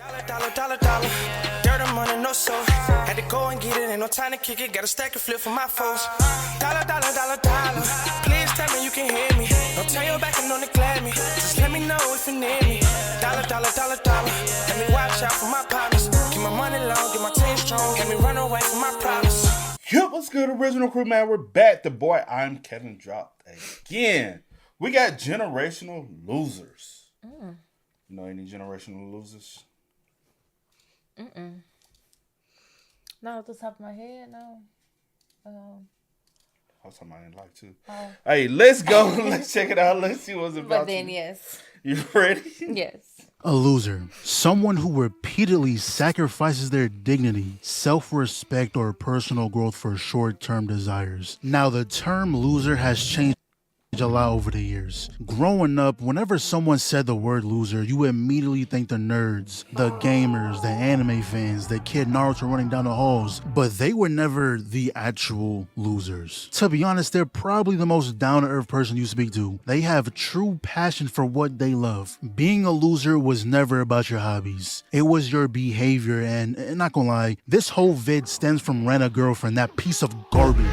Dollar. Dirt and money, no soul. Had to go and get it, ain't no time to kick it. Got a stack of flip for my foes. Dollar. Please tell me you can hear me. Don't turn your back and don't neglect me. Just let me know if you need me. Dollar. Let me watch out for my partners. Keep my money long, get my team strong. Let me run away from my problems. Yo, what's good, original crew, man? We're back. The boy, I'm Kevin, dropped again. We got generational losers. You know any generational losers? No, off the top of my head, no. I was talking about in life too. Hey, let's go. Let's check it out. Let's see what's about. But then, yes. You ready? Yes. A loser. Someone who repeatedly sacrifices their dignity, self-respect, or personal growth for short-term desires. Now, the term loser has changed a lot over the years. Growing up, whenever someone said the word loser, you immediately think the nerds, the gamers, the anime fans, the kid Naruto running down the halls, but they were never the actual losers. To be honest, they're probably the most down-to-earth person you speak to. They have true passion for what they love. Being a loser was never about your hobbies. It was your behavior, and not gonna lie, this whole vid stems from Rent a Girlfriend, that piece of garbage.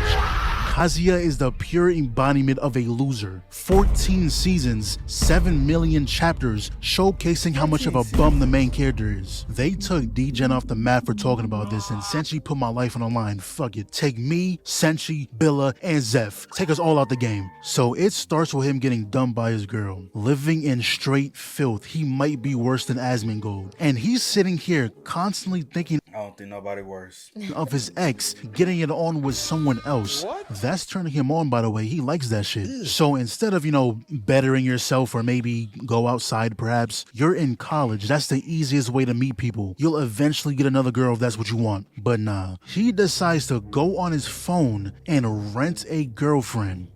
Kazuya is the pure embodiment of a loser. 14 seasons, 7 million chapters, showcasing how much of a bum the main character is. They took D-Gen off the map for talking about this, and Senshi put my life on the line. Fuck it. Take me, Senshi, Billa, and Zeph. Take us all out the game. So it starts with him getting dumped by his girl. Living in straight filth. He might be worse than Asmongold. And he's sitting here constantly thinking I don't think nobody worse. of his ex getting it on with someone else. That's turning him on, by the way. He likes that shit. So instead of, bettering yourself or maybe go outside perhaps, you're in college. That's the easiest way to meet people. You'll eventually get another girl if that's what you want. But nah, he decides to go on his phone and rent a girlfriend.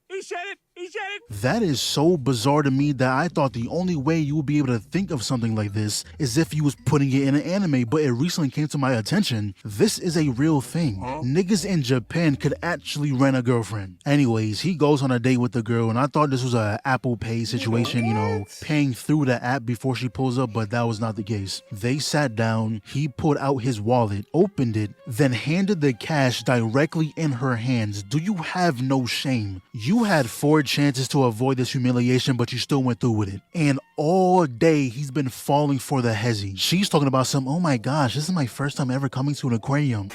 He said it. That is so bizarre to me that I thought the only way you would be able to think of something like this is if you was putting it in an anime, but it recently came to my attention. This is a real thing. Niggas in Japan could actually rent a girlfriend. Anyways, he goes on a date with the girl, and I thought this was a Apple Pay situation, paying through the app before she pulls up, but that was not the case. They sat down, he pulled out his wallet, opened it, then handed the cash directly in her hands. Do you have no shame? You had 4 chances to avoid this humiliation, but you still went through with it. And all day he's been falling for the hezzy. She's talking about oh my gosh, this is my first time ever coming to an aquarium.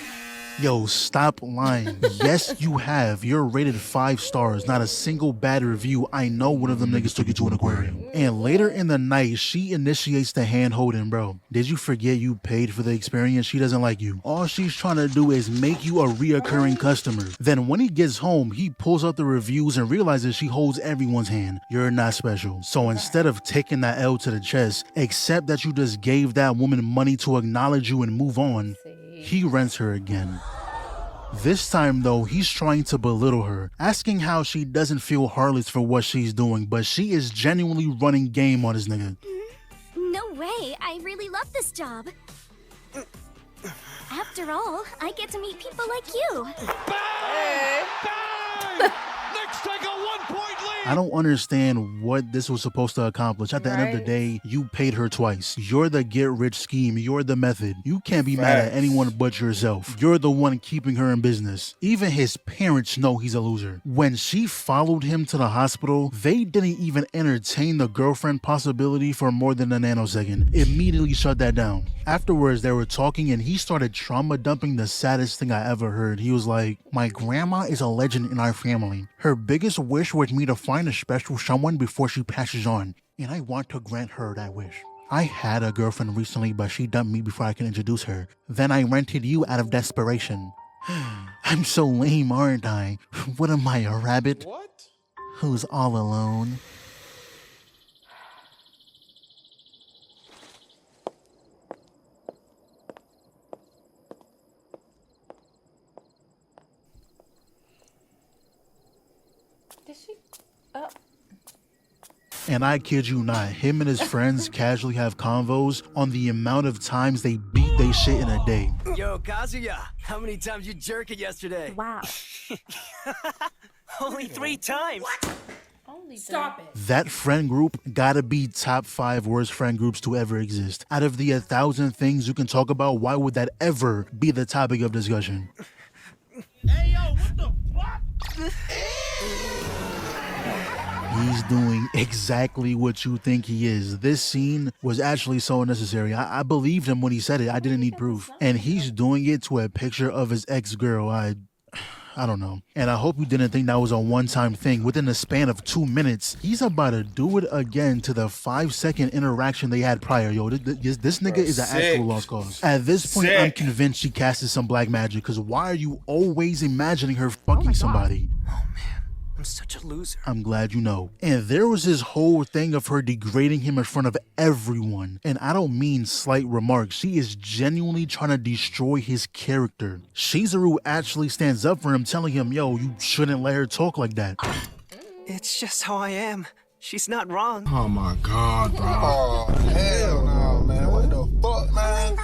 Yo, stop lying. Yes, you have. You're rated 5 stars, not a single bad review. I know one of them niggas took you to an aquarium. And later in the night, she initiates the hand holding, bro. Did you forget you paid for the experience? She doesn't like you. All she's trying to do is make you a reoccurring customer. Then when he gets home, he pulls out the reviews and realizes she holds everyone's hand. You're not special. So instead of taking that L to the chest, accept that you just gave that woman money to acknowledge you and move on. He rents her again. This time though, he's trying to belittle her, asking how she doesn't feel heartless for what she's doing, but she is genuinely running game on this nigga. No way, I really love this job. After all, I get to meet people like you. Next, take a 1-point lead. I don't understand what this was supposed to accomplish. At the end of the day, you paid her twice. You're the get-rich scheme. You're the method. You can't be mad at anyone but yourself. You're the one keeping her in business. Even his parents know he's a loser. When she followed him to the hospital, they didn't even entertain the girlfriend possibility for more than a nanosecond. Immediately shut that down. Afterwards, they were talking and he started trauma dumping the saddest thing I ever heard. He was like, my grandma is a legend in our family. Her biggest wish was me to find a special someone before she passes on, and I want to grant her that wish. I had a girlfriend recently, but she dumped me before I could introduce her. Then I rented you out of desperation. I'm so lame, aren't I? What am I, a rabbit? What? Who's all alone? Did she? And I kid you not, him and his friends casually have convos on the amount of times they beat they shit in a day. Yo, Kazuya, how many times you jerk it yesterday? Wow. Only 3 times. Only believe Stop it. That friend group gotta be top 5 worst friend groups to ever exist. Out of the 1,000 things you can talk about, why would that ever be the topic of discussion? Hey, yo, what the fuck? He's doing exactly what you think he is. This scene was actually so unnecessary. I believed him when he said it. I didn't need proof. And he's doing it to a picture of his ex-girl. I don't know. And I hope you didn't think that was a one-time thing. Within the span of 2 minutes, he's about to do it again to the 5-second interaction they had prior. Yo, this nigga is an actual lost cause. At this point, I'm convinced she casted some black magic, because why are you always imagining her fucking somebody? Oh man, I'm such a loser. I'm glad you know. And there was this whole thing of her degrading him in front of everyone. And I don't mean slight remarks. She is genuinely trying to destroy his character. Shizuru actually stands up for him, telling him, yo, you shouldn't let her talk like that. It's just how I am. She's not wrong. Oh my god, bro. Oh, hell no, man. What the fuck, man?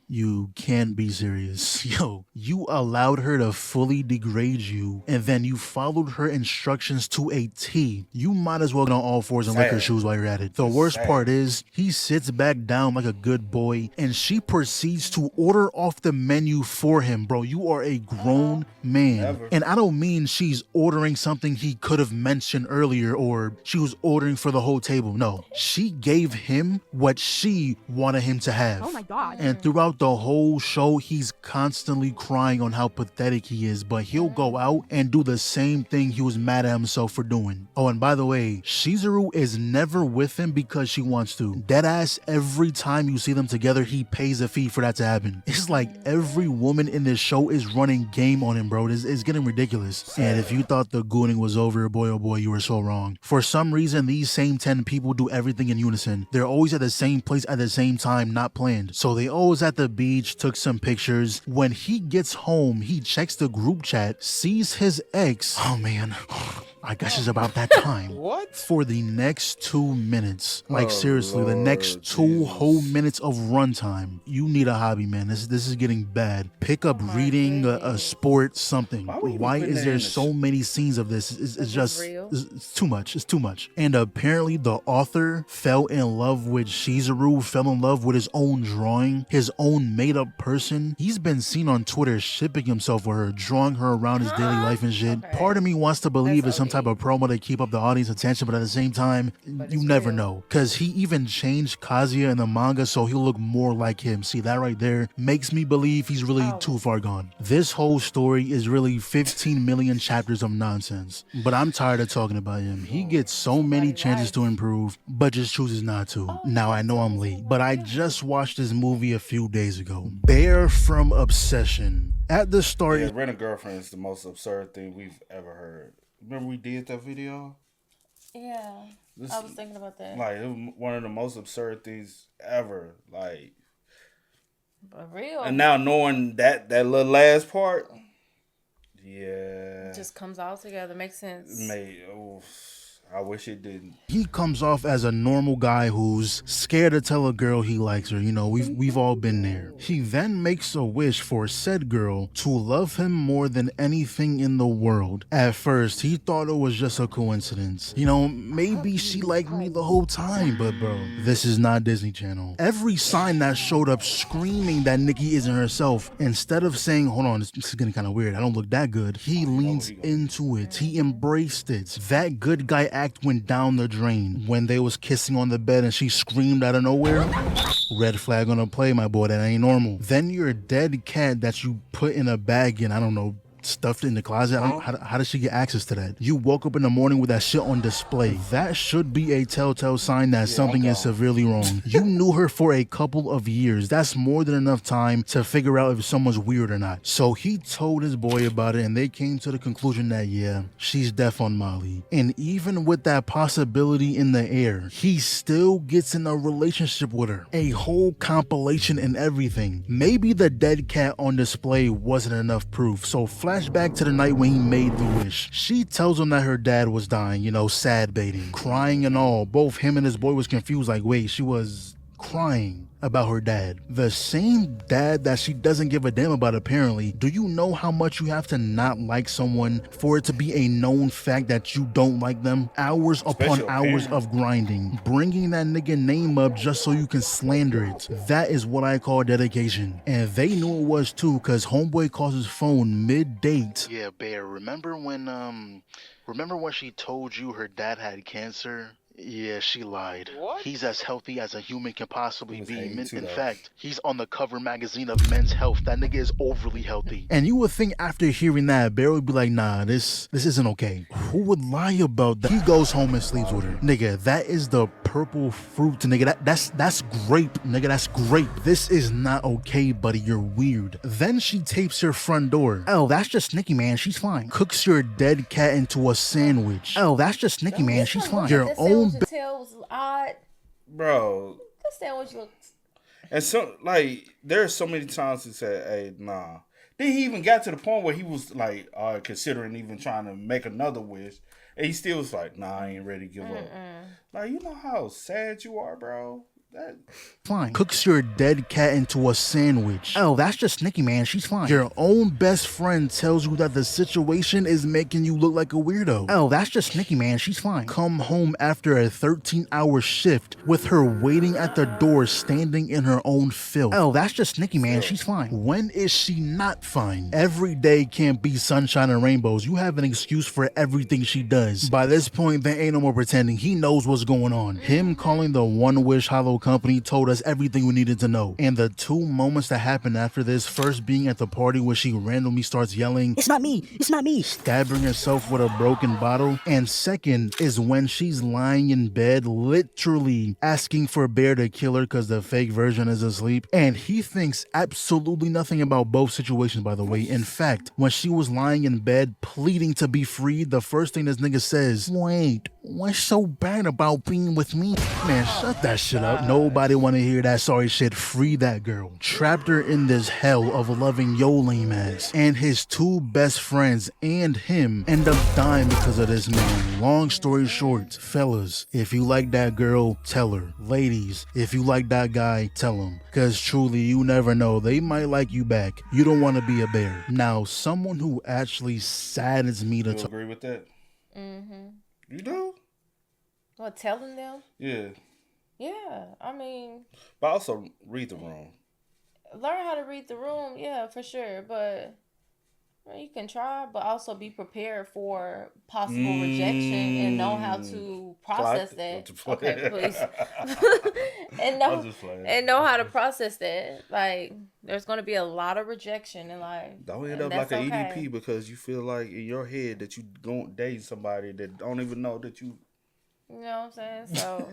You can't be serious. Yo, you allowed her to fully degrade you, and then you followed her instructions to a T. You might as well get on all fours and lick her shoes while you're at it. The worst part is, he sits back down like a good boy, and she proceeds to order off the menu for him. Bro, you are a grown man. Never. And I don't mean she's ordering something he could have mentioned earlier, or she was ordering for the whole table. No, she gave him what she wanted him to have. Oh my god. And throughout the whole show, he's constantly crying on how pathetic he is, but he'll go out and do the same thing he was mad at himself for doing. Oh, and by the way, Shizuru is never with him because she wants to. Deadass, every time you see them together, he pays a fee for that to happen. It's like every woman in this show is running game on him, bro. It's getting ridiculous. And if you thought the gooning was over, boy oh boy, you were so wrong. For some reason, these same 10 people do everything in unison. They're always at the same place at the same time, not planned. So they always at the beach, took some pictures. When he gets home, he checks the group chat, sees his ex. Oh man, I guess it's about that time. What? For the next 2 minutes. Like Oh, seriously, the Lord next 2 Jesus. whole minutes of runtime. You need a hobby, man. This is getting bad. Pick up reading, a sport, something. Why would you Why put is that there in the so many scenes of this? It's just, real? it's too much. It's too much. And apparently the author fell in love with Shizuru, fell in love with his own drawing, his own made up person. He's been seen on Twitter shipping himself with her, drawing her around his daily life and shit. Part of me wants to believe it's some type of promo to keep up the audience attention, but at the same time, you never know. Cause he even changed Kazuya in the manga so he'll look more like him. See, that right there makes me believe he's really too far gone. This whole story is really 15 million chapters of nonsense. But I'm tired of talking about him. He gets so many chances to improve, but just chooses not to. Now I know I'm late, but I just watched this movie a few days ago. Bear from Obsession. At the start, Yeah, Rent a Girlfriend is the most absurd thing we've ever heard. Remember we did that video? Yeah. This, I was thinking about that. like, it was one of the most absurd things ever. Like, But real. and now knowing that little last part, yeah, It just comes all together. Makes sense. I wish it didn't. he comes off as a normal guy who's scared to tell a girl he likes her. You know, we've all been there. He then makes a wish for said girl to love him more than anything in the world. At first, he thought it was just a coincidence. You know, maybe she liked me the whole time, but bro, this is not Disney Channel. Every sign that showed up screaming that Nikki isn't herself, instead of saying, hold on, this is getting kind of weird, I don't look that good, he leans into it. He embraced it. That good guy act went down the drain when they was kissing on the bed and she screamed out of nowhere. Red flag on a play, my boy. That ain't normal. Then your dead cat that you put in a bag and I don't know, stuffed in the closet. How does she get access to that? You woke up in the morning with that shit on display. That should be a telltale sign that something is severely wrong. You knew her for a couple of years. That's more than enough time to figure out if someone's weird or not. So he told his boy about it and they came to the conclusion that yeah, she's deaf on Molly. And even with that possibility in the air, he still gets in a relationship with her. A whole compilation and everything. Maybe the dead cat on display wasn't enough proof. So flashback to the night when he made the wish. She tells him that her dad was dying, you know, sad baiting, crying and all. Both him and his boy was confused, like, wait, she was crying about her dad. The same dad that she doesn't give a damn about, apparently. Do you know how much you have to not like someone for it to be a known fact that you don't like them? Hours upon Especially a hours parent. of grinding, bringing that nigga name up just so you can slander it. That is what I call dedication. And they knew it was too, cause homeboy calls his phone mid-date. Yeah, Bear, remember when she told you her dad had cancer? Yeah, she lied. What? He's as healthy as a human can possibly He was be. 82 In though. fact, he's on the cover magazine of Men's Health. That nigga is overly healthy. And you would think after hearing that, Bear would be like, nah, this isn't okay. Who would lie about that? He goes home and sleeps with her. Nigga, that is the purple fruit, nigga. That's grape, nigga. That's grape. This is not okay, buddy. You're weird. Then she tapes your front door. Oh, that's just Nikki, man. She's fine. Cooks your dead cat into a sandwich. Oh, that's just Nikki, man. She's fine. Your That own sandwich you tell was odd. Bro. That sandwich looks. And so, like, there's so many times he said, hey, nah. Then he even got to the point where he was, like, considering even trying to make another wish. And he still was like, nah, I ain't ready to give up. Like, you know how sad you are, bro? Fine. Cooks your dead cat into a sandwich. Oh, that's just Nikki, man. She's fine. Your own best friend tells you that the situation is making you look like a weirdo. Oh, that's just Nikki, man. She's fine. Come home after a 13-hour shift with her waiting at the door, standing in her own filth. Oh, that's just Nikki, man. She's fine. When is she not fine? Every day can't be sunshine and rainbows. You have an excuse for everything she does. By this point, there ain't no more pretending. He knows what's going on. Him calling the One Wish Hollow Company told us everything we needed to know. And the two moments that happened after this, first being at the party where she randomly starts yelling, "It's not me, it's not me," stabbing herself with a broken bottle. And second is when she's lying in bed, literally asking for Bear to kill her because the fake version is asleep. And he thinks absolutely nothing about both situations, by the way. In fact, when she was lying in bed pleading to be freed, the first thing this nigga says, wait, what's so bad about being with me? Man, shut that shit up. Nobody want to hear that sorry shit. Free that girl. Trapped her in this hell of loving yo lame ass. And his two best friends and him end up dying because of this man. Long story short, fellas, if you like that girl, tell her. Ladies, if you like that guy, tell him. Cause truly, you never know. They might like you back. You don't want to be a bear. Now, someone who actually saddens me to You agree with that? Mm-hmm. You do? What, telling them? Yeah. Yeah, I mean, But also read the room. learn how to read the room, yeah, for sure. But well, you can try, but also be prepared for possible rejection and know how to process that. Okay, please. and know how to process that. Like, there's going to be a lot of rejection in life. Don't end up like an EDP because you feel like in your head that you going date somebody that don't even know that you. You know what I'm saying? So,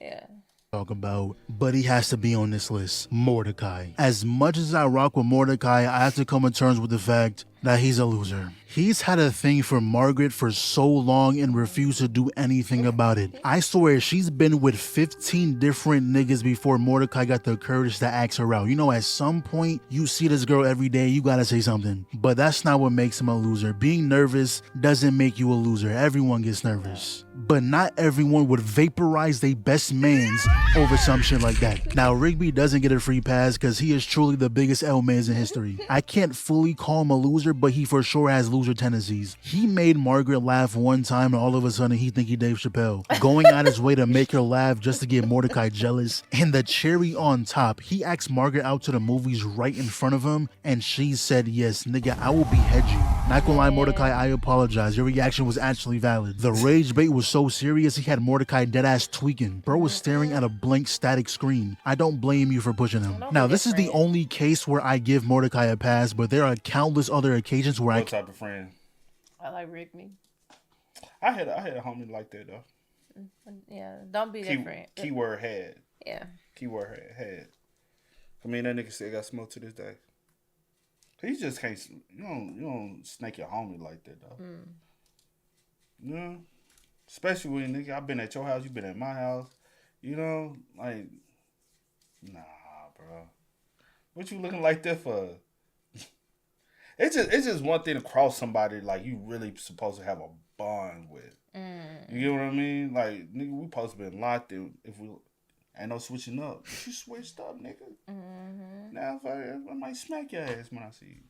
yeah. Talk about, but he has to be on this list. Mordecai. As much as I rock with Mordecai, I have to come to terms with the fact that he's a loser. He's had a thing for Margaret for so long and refused to do anything about it. I swear she's been with 15 different niggas before Mordecai got the courage to ask her out. You know, at some point, you see this girl every day, you gotta say something. But that's not what makes him a loser. Being nervous doesn't make you a loser. Everyone gets nervous. But not everyone would vaporize their best mans over some shit like that. Now, Rigby doesn't get a free pass because he is truly the biggest L-mans in history. I can't fully call him a loser, but he for sure has loser tendencies. He made Margaret laugh one time and all of a sudden he think he Dave Chappelle. Going out his way to make her laugh just to get Mordecai jealous. And the cherry on top, he asked Margaret out to the movies right in front of him and she said, yes, nigga, I will behead you. Not gonna lie, Mordecai, I apologize. Your reaction was actually valid. The rage bait was so serious, he had Mordecai deadass tweaking. Bro was staring at a blank static screen. I don't blame you for pushing him. Now, this is the only case where I give Mordecai a pass, but there are countless other occasions where What type of friend? I like Rigby. I had a homie like that though. Yeah, don't be different. Keyword had. Yeah. Keyword had. I mean, that nigga still got smoke to this day. You just can't. You don't snake your homie like that though. You know, especially when nigga, I've been at your house, you been at my house. You know, like, nah, bro. What you looking like that for? It's just one thing to cross somebody like you really supposed to have a bond with. You get what I mean? Like, nigga, we supposed to be locked in if we Ain't no switching up. But you switched up, nigga. Now if I might smack your ass when I see you.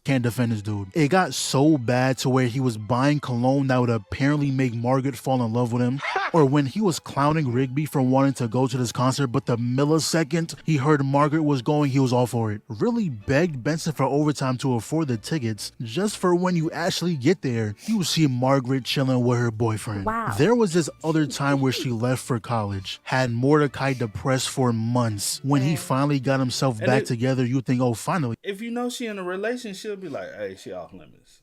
Can't defend this dude. It got so bad to where he was buying cologne that would apparently make Margaret fall in love with him. Or when he was clowning Rigby for wanting to go to this concert, but the millisecond he heard Margaret was going, he was all for it. Really begged Benson for overtime to afford the tickets, just for when you actually get there, you see Margaret chilling with her boyfriend. Wow. There was this other time where she left for college, had Mordecai depressed for months. When he finally got himself back together, you think, oh, finally. If you know she in a relationship, be like, hey, she off limits.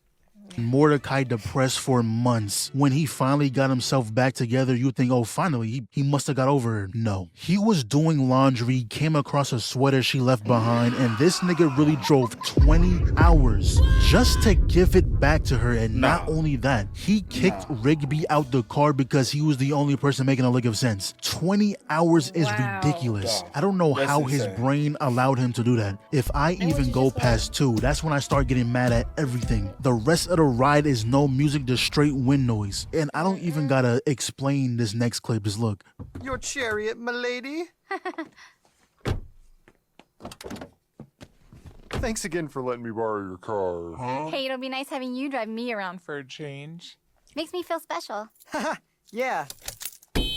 Mordecai depressed for months. When he finally got himself back together, you think, oh, finally, he must have got over her. No. He was doing laundry, came across a sweater she left behind, and this nigga really drove 20 hours just to give it back to her. And not only that, he kicked Rigby out the car because he was the only person making a lick of sense. 20 hours is ridiculous. I don't know how his brain allowed him to do that. If I even go past 2, that's when I start getting mad at everything. The rest of the ride is no music, just straight wind noise. And I don't even gotta explain this next clip. Just look. Your chariot, milady? Thanks again for letting me borrow your car. Hey, it'll be nice having you drive me around. For a change. Makes me feel special. Yeah.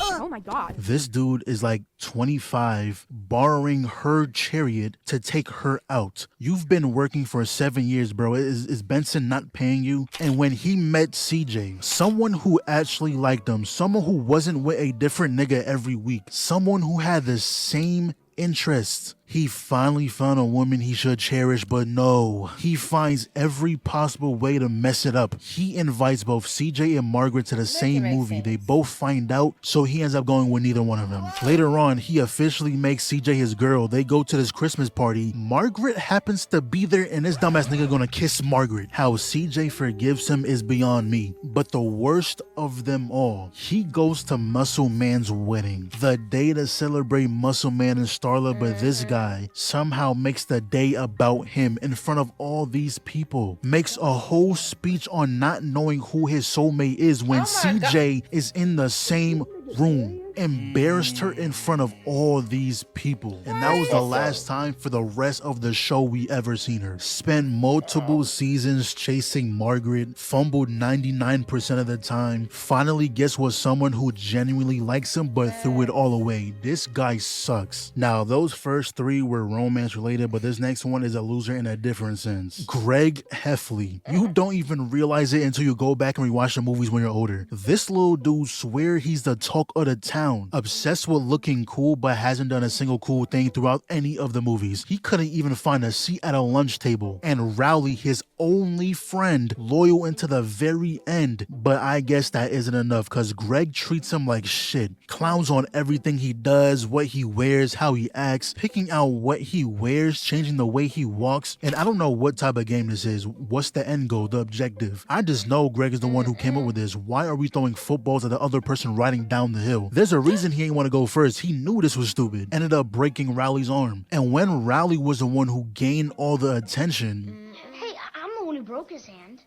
Oh my god. This dude is like 25, borrowing her chariot to take her out. You've been working for 7 years, bro. Is Benson not paying you? And when he met CJ, someone who actually liked him, someone who wasn't with a different nigga every week, someone who had the same interests, he finally found a woman he should cherish, but no. He finds every possible way to mess it up. He invites both CJ and Margaret to the same movie. They both find out, so he ends up going with neither one of them. Later on, he officially makes CJ his girl. They go to this Christmas party. Margaret happens to be there, and this dumbass nigga gonna kiss Margaret. How CJ forgives him is beyond me. But the worst of them all, he goes to Muscle Man's wedding. The day to celebrate Muscle Man and Starla, but this guy somehow makes the day about him in front of all these people. Makes a whole speech on not knowing who his soulmate is when CJ is in the same room. Embarrassed her in front of all these people. And that was the last time for the rest of the show we ever seen her. Spent multiple seasons chasing Margaret, fumbled 99% of the time, finally gets with someone who genuinely likes him but threw it all away. This guy sucks. Now, those first 3 were romance related, but this next one is a loser in a different sense. Greg Heffley. You don't even realize it until you go back and rewatch the movies when you're older. This little dude swear he's the talk of the town. Obsessed with looking cool, but hasn't done a single cool thing throughout any of the movies. He couldn't even find a seat at a lunch table. And Rowley, his only friend, loyal into the very end. But I guess that isn't enough, because Greg treats him like shit. Clowns on everything he does, what he wears, how he acts, picking out what he wears, changing the way he walks. And I don't know what type of game this is. What's the end goal, the objective? I just know Greg is the one who came up with this. Why are we throwing footballs at the other person riding down the hill? There's a reason he ain't want to go first. He knew this was stupid. Ended up breaking Rowley's arm. And when Rowley was the one who gained all the attention, Hey, I'm the one who broke his hand.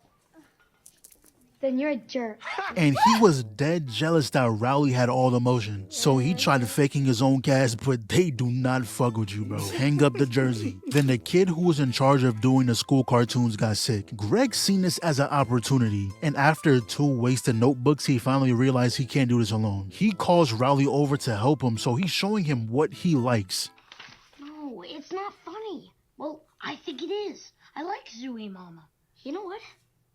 Then you're a jerk. and he was dead jealous that Rowley had all the motion. So he tried faking his own cast, but they do not fuck with you, bro. Hang up the jersey. Then the kid who was in charge of doing the school cartoons got sick. Greg seen this as an opportunity, and after 2 wasted notebooks, he finally realized he can't do this alone. He calls Rowley over to help him, so he's showing him what he likes. No, it's not funny. Well, I think it is. I like Zooey Mama. You know what?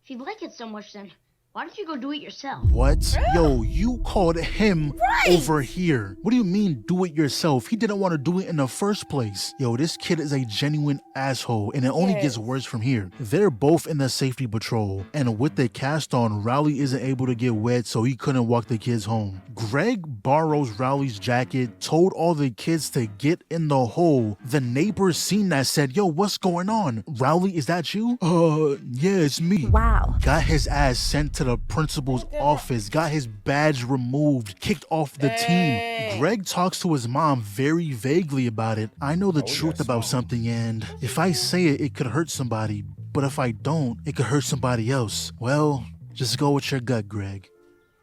If you like it so much, then why don't you go do it yourself? What? Yo, you called him over here. What do you mean do it yourself? He didn't want to do it in the first place. Yo, this kid is a genuine asshole, and it only gets worse from here. They're both in the safety patrol, and with the cast on, Rowley isn't able to get wet, so he couldn't walk the kids home. Greg borrows Rowley's jacket, told all the kids to get in the hole. The neighbors seen that, said, yo, what's going on? Rowley, is that you? Yeah, it's me. Wow. Got his ass sent to the principal's office, got his badge removed, kicked off the team. Greg talks to his mom very vaguely about it. I know the truth about something, and if I say it, it could hurt somebody, but if I don't, it could hurt somebody else. Well, just go with your gut, Greg.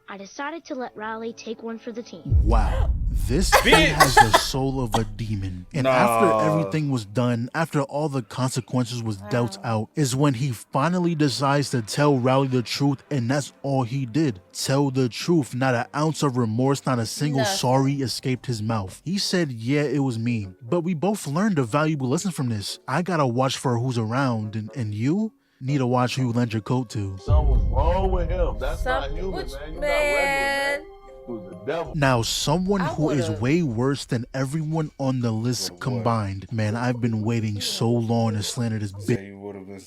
I decided to let Rowley take one for the team. Wow. This kid has the soul of a demon. And after everything was done, after all the consequences was dealt out, is when he finally decides to tell Rowley the truth, and that's all he did. Tell the truth. Not an ounce of remorse, not a single sorry escaped his mouth. He said, yeah, it was me. But we both learned a valuable lesson from this. I gotta watch for who's around, and you need to watch who you lend your coat to. Something's wrong with him. That's not human, man. You're not regular, man. The devil. Now, someone who is way worse than everyone on the list combined. Man, I've been waiting so long to slander this bitch. You would have been.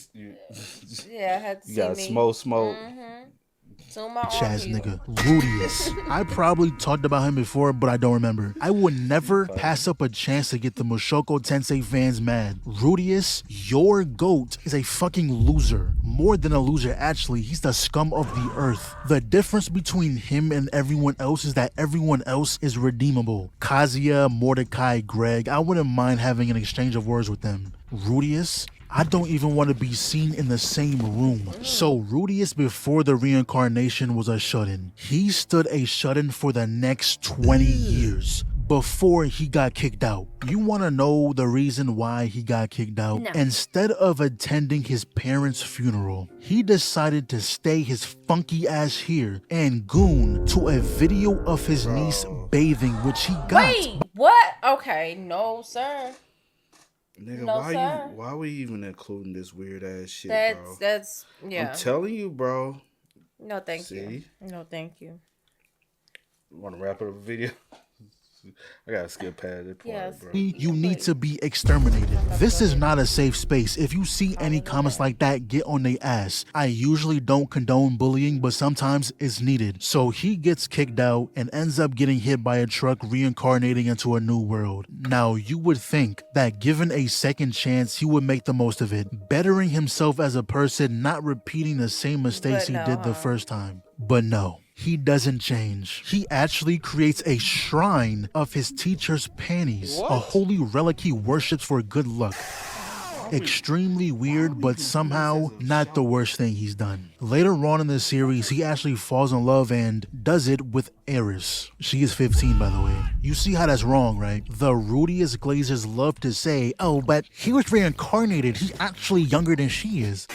Yeah, I had to You see got me. smoke. Chaz nigga, Rudius. I probably talked about him before, but I don't remember. I would never pass up a chance to get the Mushoku Tensei fans mad. Rudius, your GOAT, is a fucking loser. More than a loser, actually. He's the scum of the earth. The difference between him and everyone else is that everyone else is redeemable. Kazuya, Mordecai, Greg, I wouldn't mind having an exchange of words with them. Rudius, I don't even want to be seen in the same room. So Rudius before the reincarnation was a shut-in. He stood a shut-in for the next 20 years before he got kicked out. You want to know the reason why he got kicked out? No. Instead of attending his parents' funeral, he decided to stay his funky ass here and goon to a video of his niece bathing, which he got. Wait, what? Okay, no, sir. Nigga, No, why we even including this weird ass shit, bro? That's yeah. I'm telling you, bro. No, thank you. No, thank you. Want to wrap up the video? I gotta skip past it part, bro. You need to be exterminated. This is not a safe space. If you see any comments like that, get on their ass. I usually don't condone bullying, but sometimes it's needed. So he gets kicked out and ends up getting hit by a truck, reincarnating into a new world. Now, you would think that given a second chance, he would make the most of it, bettering himself as a person, not repeating the same mistakes he did the first time. But no. He doesn't change. He actually creates a shrine of his teacher's panties, a holy relic he worships for good luck. Extremely weird, but somehow not the worst thing he's done. Later on in the series, he actually falls in love and does it with Eris. She is 15, by the way. You see how that's wrong, right? The Rudius Glazers love to say, oh, but he was reincarnated. He's actually younger than she is.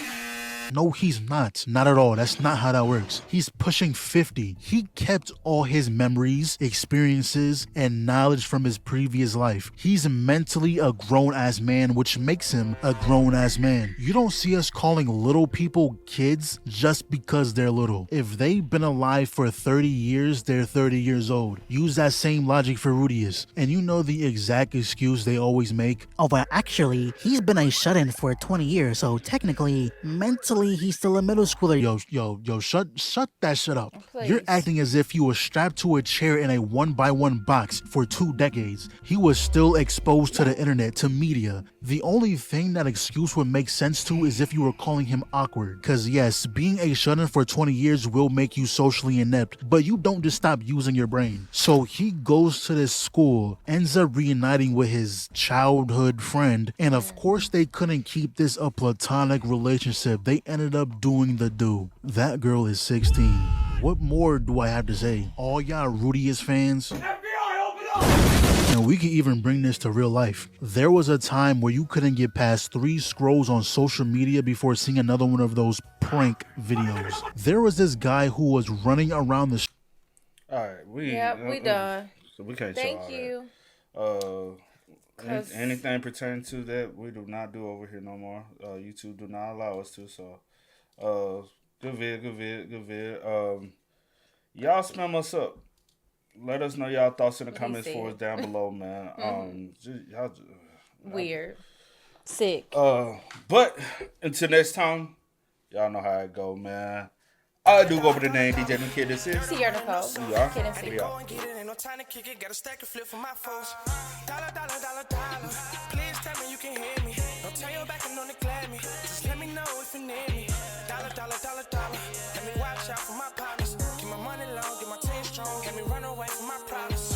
No, he's not. Not at all. That's not how that works. He's pushing 50. He kept all his memories, experiences, and knowledge from his previous life. He's mentally a grown-ass man, which makes him a grown-ass man. You don't see us calling little people kids just because they're little. If they've been alive for 30 years, they're 30 years old. Use that same logic for Rudius. And you know the exact excuse they always make? Oh, but actually, he's been a shut-in for 20 years, so technically, mentally, he's still a middle schooler. Yo, shut that shit up. Please. You're acting as if you were strapped to a chair in a 1x1 box for 2 decades. He was still exposed to the internet, to media. The only thing that excuse would make sense to is if you were calling him awkward. Cause yes, being a shut-in for 20 years will make you socially inept, but you don't just stop using your brain. So he goes to this school, ends up reuniting with his childhood friend, and of course they couldn't keep this a platonic relationship. They ended up doing the do. That girl is 16. What more do I have to say? All y'all Rudius fans? FBI, open up! And we can even bring this to real life. There was a time where you couldn't get past 3 scrolls on social media before seeing another one of those prank videos. There was this guy who was running around the Alright, we done. So we can't Thank show you. Anything pertaining to that, we do not do over here no more. YouTube do not allow us to. So, good vid. Y'all spam us up. Let us know y'all thoughts in the comments for us down below, man. Weird, sick. But until next time, y'all know how it go, man. I do go by the name DJ New Kid. This is Sierra Nicole. Kid and We are. No time to kick it, got a stack of flip for my foes. Dollar. Please tell me you can hear me. Don't turn your back and don't neglect me. Just let me know if you need me. Dollar. Let me watch out for my partners. Keep my money low, get my team strong. Let me run away from my problems.